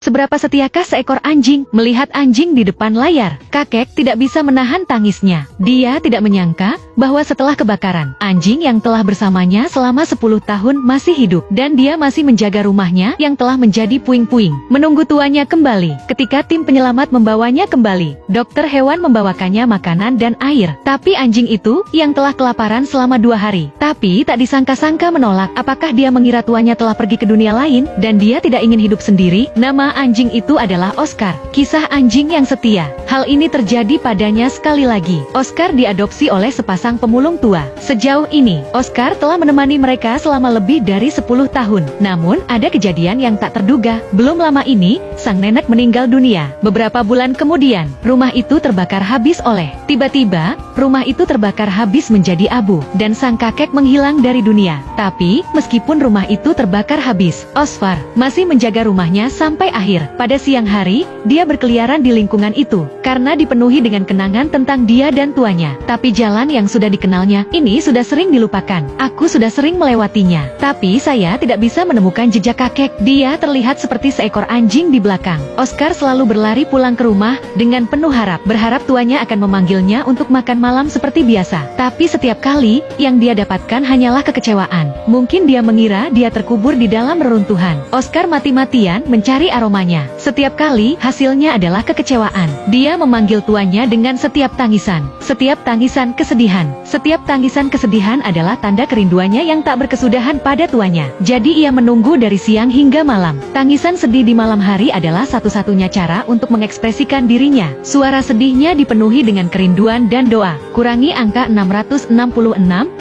Seberapa setiakah seekor anjing melihat anjing di depan layar? Kakek tidak bisa menahan tangisnya. Dia tidak menyangka bahwa setelah kebakaran, anjing yang telah bersamanya selama 10 tahun masih hidup. Dan dia masih menjaga rumahnya yang telah menjadi puing-puing. Menunggu tuannya kembali. Ketika tim penyelamat membawanya kembali, dokter hewan membawakannya makanan dan air. Tapi anjing itu yang telah kelaparan selama 2 hari. Tapi tak disangka-sangka menolak. Apakah dia mengira tuannya telah pergi ke dunia lain dan dia tidak ingin hidup sendiri? Nama anjing itu adalah Oscar, kisah anjing yang setia. Hal ini terjadi padanya sekali lagi. Oscar diadopsi oleh sepasang pemulung tua. Sejauh ini, Oscar telah menemani mereka selama lebih dari 10 tahun. Namun, ada kejadian yang tak terduga. Belum lama ini, sang nenek meninggal dunia. Beberapa bulan kemudian, rumah itu terbakar habis oleh. Tiba-tiba, rumah itu terbakar habis menjadi abu, dan sang kakek menghilang dari dunia. Tapi, meskipun rumah itu terbakar habis, Oscar masih menjaga rumahnya sampai akhir. Pada siang hari, dia berkeliaran di lingkungan itu, karena dipenuhi dengan kenangan tentang dia dan tuanya. Tapi jalan yang sudah dikenalnya, ini sudah sering dilupakan. Aku sudah sering melewatinya. Tapi saya tidak bisa menemukan jejak kakek. Dia terlihat seperti seekor anjing di belakang. Oscar selalu berlari pulang ke rumah, dengan penuh berharap tuanya akan memanggilnya untuk makan malam seperti biasa. Tapi setiap kali, yang dia dapatkan hanyalah kekecewaan. Mungkin dia mengira dia terkubur di dalam reruntuhan. Oscar mati-matian mencari aromanya. Setiap kali, hasilnya adalah kekecewaan. Dia memanggil tuannya dengan setiap tangisan. Setiap tangisan kesedihan. Setiap tangisan kesedihan adalah tanda kerinduannya yang tak berkesudahan pada tuannya. Jadi ia menunggu dari siang hingga malam. Tangisan sedih di malam hari adalah satu-satunya cara untuk mengekspresikan dirinya. Suara sedihnya dipenuhi dengan kerinduan dan doa. Kurangi angka 666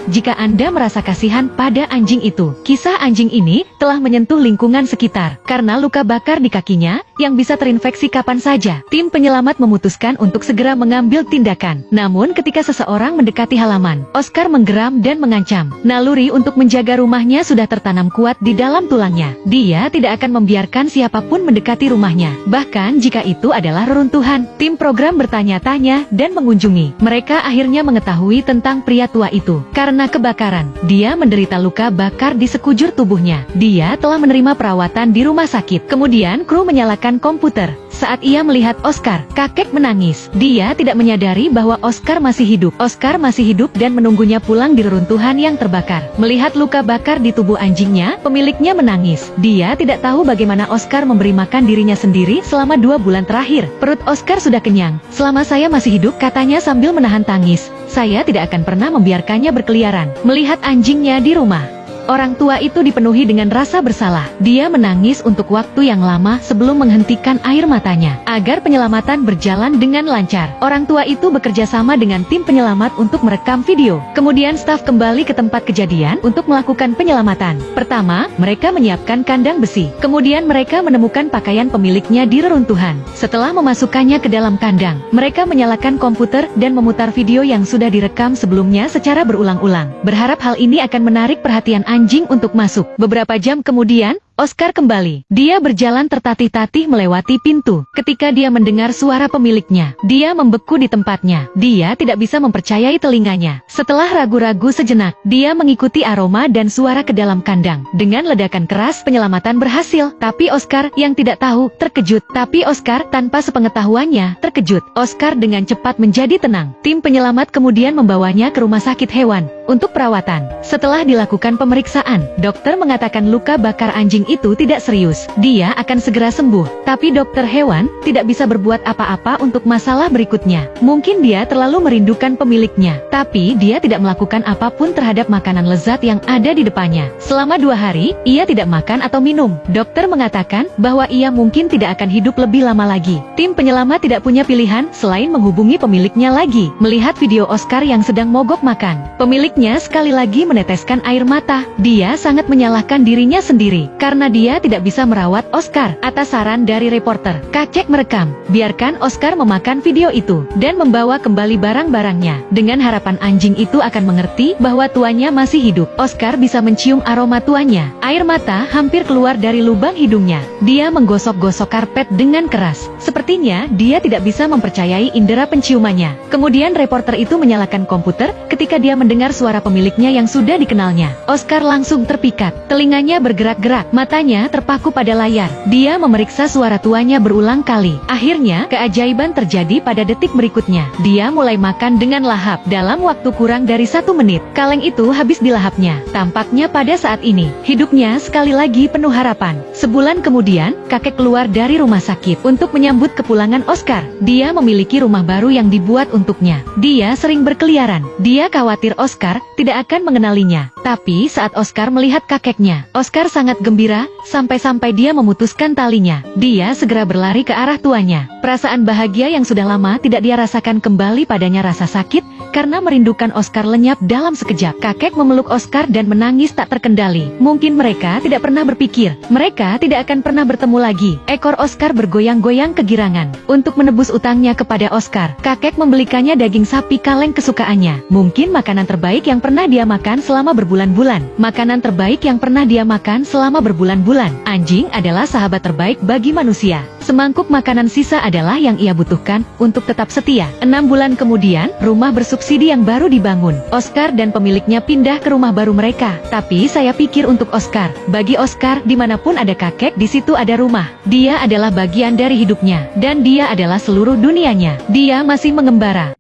jika Anda merasa kasihan pada anjing itu. Kisah anjing ini telah menyentuh lingkungan sekitar karena luka bakar di kakinya yang bisa terinfeksi kapan saja. Tim penyelamat memutuskan untuk segera mengambil tindakan. Namun ketika seseorang mendekati halaman, Oscar menggeram dan mengancam. Naluri untuk menjaga rumahnya sudah tertanam kuat di dalam tulangnya. Dia tidak akan membiarkan siapapun mendekati rumahnya. Bahkan jika itu adalah reruntuhan. Tim program bertanya-tanya dan mengunjungi. Mereka akhirnya mengetahui tentang pria tua itu. Karena kebakaran, dia menderita luka bakar di sekujur tubuhnya. Dia telah menerima perawatan di rumah sakit. Kemudian kru menyalakan komputer. Saat ia melihat Oscar, kakek menangis. Dia tidak menyadari bahwa Oscar masih hidup. Oscar masih hidup dan menunggunya pulang di reruntuhan yang terbakar. Melihat luka bakar di tubuh anjingnya, pemiliknya menangis. Dia tidak tahu bagaimana Oscar memberi makan dirinya sendiri selama 2 bulan terakhir. Perut Oscar sudah kenyang. Selama saya masih hidup, katanya sambil menahan tangis, saya tidak akan pernah membiarkannya berkeliaran. Melihat anjingnya di rumah, orang tua itu dipenuhi dengan rasa bersalah. Dia menangis untuk waktu yang lama sebelum menghentikan air matanya, agar penyelamatan berjalan dengan lancar. Orang tua itu bekerja sama dengan tim penyelamat untuk merekam video. Kemudian staf kembali ke tempat kejadian untuk melakukan penyelamatan. Pertama, mereka menyiapkan kandang besi. Kemudian mereka menemukan pakaian pemiliknya di reruntuhan. Setelah memasukkannya ke dalam kandang, mereka menyalakan komputer dan memutar video yang sudah direkam sebelumnya secara berulang-ulang. Berharap hal ini akan menarik perhatian anjing untuk masuk. Beberapa jam kemudian, Oscar kembali. Dia berjalan tertatih-tatih melewati pintu. Ketika dia mendengar suara pemiliknya, dia membeku di tempatnya. Dia tidak bisa mempercayai telinganya. Setelah ragu-ragu sejenak, dia mengikuti aroma dan suara ke dalam kandang. Dengan ledakan keras, penyelamatan berhasil. Tapi Oscar yang tidak tahu, terkejut. Tapi Oscar tanpa sepengetahuannya, terkejut. Oscar dengan cepat menjadi tenang. Tim penyelamat kemudian membawanya ke rumah sakit hewan untuk perawatan. Setelah dilakukan pemeriksaan, dokter mengatakan luka bakar anjing itu tidak serius. Dia akan segera sembuh. Tapi dokter hewan tidak bisa berbuat apa-apa untuk masalah berikutnya. Mungkin dia terlalu merindukan pemiliknya. Tapi dia tidak melakukan apapun terhadap makanan lezat yang ada di depannya. Selama 2 hari, ia tidak makan atau minum. Dokter mengatakan bahwa ia mungkin tidak akan hidup lebih lama lagi. Tim penyelamat tidak punya pilihan selain menghubungi pemiliknya lagi. Melihat video Oscar yang sedang mogok makan, pemiliknya sekali lagi meneteskan air mata. Dia sangat menyalahkan dirinya sendiri karena dia tidak bisa merawat Oscar. Atas saran dari reporter, kakek merekam, biarkan Oscar memakan video itu dan membawa kembali barang-barangnya. Dengan harapan anjing itu akan mengerti bahwa tuannya masih hidup. Oscar bisa mencium aroma tuannya. Air mata hampir keluar dari lubang hidungnya. Dia menggosok-gosok karpet dengan keras. Sepertinya dia tidak bisa mempercayai indera penciumannya. Kemudian reporter itu menyalakan komputer ketika dia mendengar suara pemiliknya yang sudah dikenalnya. Oscar langsung terpikat. Telinganya bergerak-gerak. Matanya terpaku pada layar. Dia memeriksa suara tuanya berulang kali. Akhirnya, keajaiban terjadi pada detik berikutnya. Dia mulai makan dengan lahap. Dalam waktu kurang dari 1 menit, kaleng itu habis dilahapnya. Tampaknya pada saat ini, hidupnya sekali lagi penuh harapan. Sebulan kemudian, kakek keluar dari rumah sakit untuk menyambut kepulangan Oscar. Dia memiliki rumah baru yang dibuat untuknya. Dia sering berkeliaran. Dia khawatir Oscar tidak akan mengenalinya. Tapi saat Oscar melihat kakeknya, Oscar sangat gembira, sampai-sampai dia memutuskan talinya. Dia segera berlari ke arah tuanya. Perasaan bahagia yang sudah lama tidak dia rasakan kembali padanya, rasa sakit karena merindukan Oscar lenyap dalam sekejap. Kakek memeluk Oscar dan menangis tak terkendali. Mungkin mereka tidak pernah berpikir, mereka tidak akan pernah bertemu lagi. Ekor Oscar bergoyang-goyang kegirangan. Untuk menebus utangnya kepada Oscar, kakek membelikannya daging sapi kaleng kesukaannya. Mungkin makanan terbaik yang pernah dia makan selama berbulan-bulan. Makanan terbaik yang pernah dia makan selama berbulan-bulan. Anjing adalah sahabat terbaik bagi manusia. Semangkuk makanan sisa adalah yang ia butuhkan untuk tetap setia. 6 bulan kemudian, rumah bersubsidi yang baru dibangun. Oscar dan pemiliknya pindah ke rumah baru mereka. Tapi saya pikir untuk Oscar. Bagi Oscar, dimanapun ada kakek, di situ ada rumah. Dia adalah bagian dari hidupnya. Dan dia adalah seluruh dunianya. Dia masih mengembara.